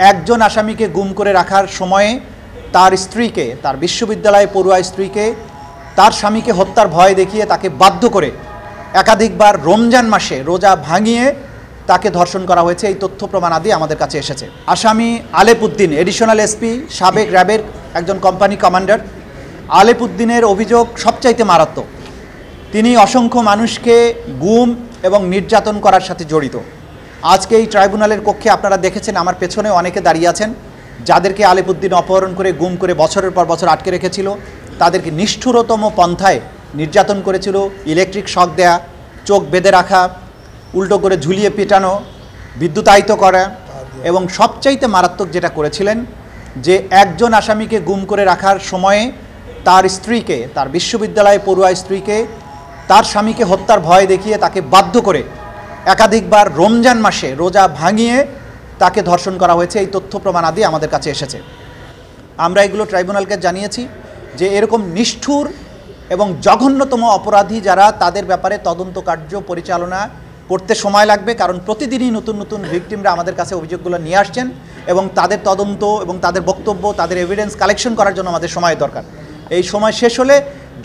একজন আসামিকে গুম করে রাখার সময়ে তার স্ত্রীকে, তার বিশ্ববিদ্যালয়ে পড়ুয়া স্ত্রীকে তার স্বামীকে হত্যার ভয় দেখিয়ে তাকে বাধ্য করে একাধিকবার রমজান মাসে রোজা ভাঙিয়ে তাকে ধর্ষণ করা হয়েছে। এই তথ্য প্রমাণাদি আমাদের কাছে এসেছে। আসামি আলেপ উদ্দিন, এডিশনাল এসপি, সাবেক র্যাবের একজন কোম্পানি কমান্ডার। আলেপ উদ্দিনের অভিযোগ সবচাইতে মারাত্মক। তিনি অসংখ্য মানুষকে গুম এবং নির্যাতন করার সাথে জড়িত। আজকে এই ট্রাইব্যুনালের কক্ষে আপনারা দেখেছেন, আমার পেছনে অনেকে দাঁড়িয়ে আছেন, যাদেরকে আলেপ উদ্দিন অপহরণ করে গুম করে বছরের পর বছর আটকে রেখেছিল। তাদেরকে নিষ্ঠুরতম পন্থায় নির্যাতন করেছিল। ইলেকট্রিক শক দেয়া, চোখ বেঁধে রাখা, উল্টো করে ঝুলিয়ে পেটানো, বিদ্যুতায়িত করা, এবং সবচাইতে মারাত্মক যেটা করেছিলেন যে একজন আসামিকে গুম করে রাখার সময়ে তার স্ত্রীকে, তার বিশ্ববিদ্যালয়ে পড়ুয়া স্ত্রীকে তার স্বামীকে হত্যার ভয় দেখিয়ে তাকে বাধ্য করে একাধিকবার রমজান মাসে রোজা ভাঙিয়ে তাকে ধর্ষণ করা হয়েছে। এই তথ্য প্রমাণাদি আমাদের কাছে এসেছে। আমরা এগুলো ট্রাইব্যুনালকে জানিয়েছি যে এরকম নিষ্ঠুর এবং জঘন্যতম অপরাধী যারা, তাদের ব্যাপারে তদন্ত কার্য পরিচালনা করতে সময় লাগবে, কারণ প্রতিদিনই নতুন নতুন ভিকটিমরা আমাদের কাছে অভিযোগগুলো নিয়ে আসছেন এবং তাদের তদন্ত এবং তাদের বক্তব্য, তাদের এভিডেন্স কালেকশন করার জন্য আমাদের সময় দরকার। এই সময় শেষ হলে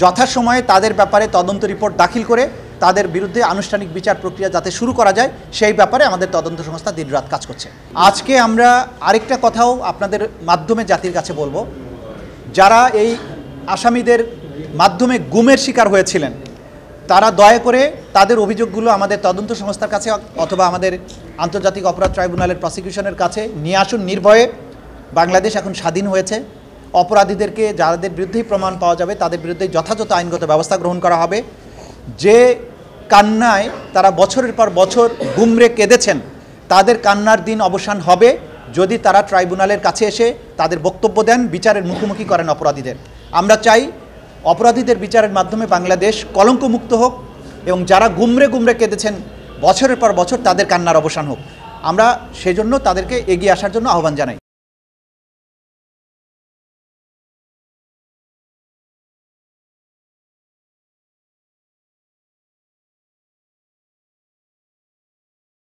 যথাসময়ে তাদের ব্যাপারে তদন্ত রিপোর্ট দাখিল করে তাদের বিরুদ্ধে আনুষ্ঠানিক বিচার প্রক্রিয়া যাতে শুরু করা যায়, সেই ব্যাপারে আমাদের তদন্ত সংস্থা দিনরাত কাজ করছে। আজকে আমরা আরেকটা কথাও আপনাদের মাধ্যমে জাতির কাছে বলবো, যারা এই আসামিদের মাধ্যমে গুমের শিকার হয়েছিলেন, তারা দয়া করে তাদের অভিযোগগুলো আমাদের তদন্ত সংস্থার কাছে অথবা আমাদের আন্তর্জাতিক অপরাধ ট্রাইব্যুনালের প্রসিকিউশনের কাছে নিয়ে আসুন নির্ভয়ে। বাংলাদেশ এখন স্বাধীন হয়েছে। অপরাধীদেরকে, যাদের বিরুদ্ধেই প্রমাণ পাওয়া যাবে, তাদের বিরুদ্ধে যথাযথ আইনগত ব্যবস্থা গ্রহণ করা হবে। যে কান্নায় তারা বছরের পর বছর গুমরে কেঁদেছেন, তাদের কান্নার দিন অবসান হবে যদি তারা ট্রাইব্যুনালের কাছে এসে তাদের বক্তব্য দেন, বিচারের মুখোমুখি করেন অপরাধীদের। আমরা চাই অপরাধীদের বিচারের মাধ্যমে বাংলাদেশ কলঙ্কমুক্ত হোক এবং যারা গুমরে গুমরে কেঁদেছেন বছরের পর বছর, তাদের কান্নার অবসান হোক। আমরা সেজন্য তাদেরকে এগিয়ে আসার জন্য আহ্বান জানাই।